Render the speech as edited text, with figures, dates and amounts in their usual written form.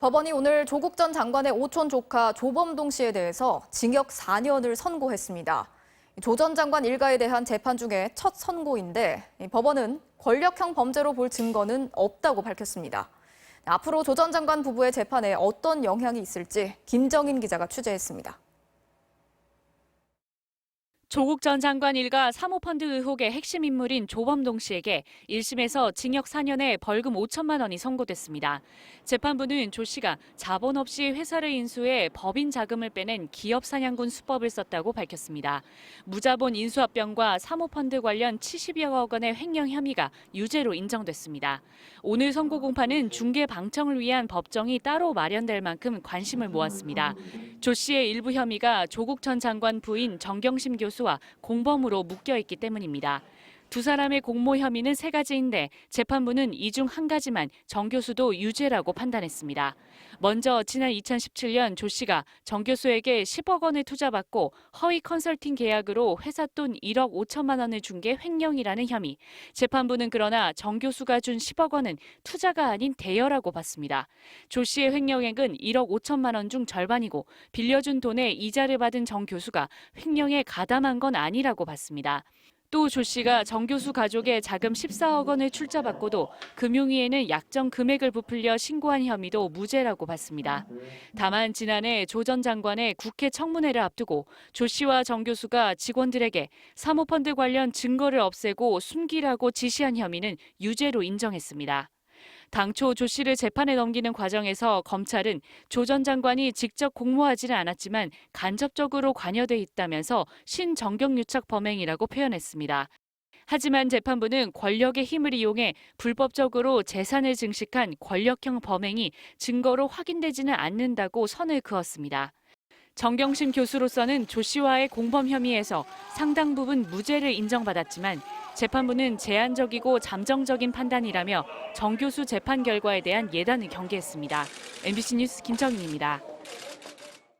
법원이 오늘 조국 전 장관의 오촌 조카 조범동 씨에 대해서 징역 4년을 선고했습니다. 조 전 장관 일가에 대한 재판 중에 첫 선고인데 법원은 권력형 범죄로 볼 증거는 없다고 밝혔습니다. 앞으로 조 전 장관 부부의 재판에 어떤 영향이 있을지 김정인 기자가 취재했습니다. 조국 전 장관 일가 사모펀드 의혹의 핵심 인물인 조범동 씨에게 1심에서 징역 4년에 벌금 5천만 원이 선고됐습니다. 재판부는 조 씨가 자본 없이 회사를 인수해 법인 자금을 빼낸 기업 사냥꾼 수법을 썼다고 밝혔습니다. 무자본 인수합병과 사모펀드 관련 70여억 원의 횡령 혐의가 유죄로 인정됐습니다. 오늘 선고 공판은 중개 방청을 위한 법정이 따로 마련될 만큼 관심을 모았습니다. 조 씨의 일부 혐의가 조국 전 장관 부인 정경심 교수와 공범으로 묶여 있기 때문입니다. 두 사람의 공모 혐의는 3가지인데 재판부는 이 중 한 가지만 정 교수도 유죄라고 판단했습니다. 먼저 지난 2017년 조 씨가 정 교수에게 10억 원을 투자받고 허위 컨설팅 계약으로 회사 돈 1억 5천만 원을 준 게 횡령이라는 혐의. 재판부는 그러나 정 교수가 준 10억 원은 투자가 아닌 대여라고 봤습니다. 조 씨의 횡령액은 1억 5천만 원 중 절반이고 빌려준 돈에 이자를 받은 정 교수가 횡령에 가담한 건 아니라고 봤습니다. 또 조 씨가 정 교수 가족의 자금 14억 원을 출자받고도 금융위에는 약정 금액을 부풀려 신고한 혐의도 무죄라고 봤습니다. 다만 지난해 조 전 장관의 국회 청문회를 앞두고 조 씨와 정 교수가 직원들에게 사모펀드 관련 증거를 없애고 숨기라고 지시한 혐의는 유죄로 인정했습니다. 당초 조 씨를 재판에 넘기는 과정에서 검찰은 조 전 장관이 직접 공모하지는 않았지만 간접적으로 관여돼 있다면서 신정경유착 범행이라고 표현했습니다. 하지만 재판부는 권력의 힘을 이용해 불법적으로 재산을 증식한 권력형 범행이 증거로 확인되지는 않는다고 선을 그었습니다. 정경심 교수로서는 조 씨와의 공범 혐의에서 상당 부분 무죄를 인정받았지만 재판부는 제한적이고 잠정적인 판단이라며 정 교수 재판 결과에 대한 예단을 경계했습니다. MBC 뉴스 김정인입니다.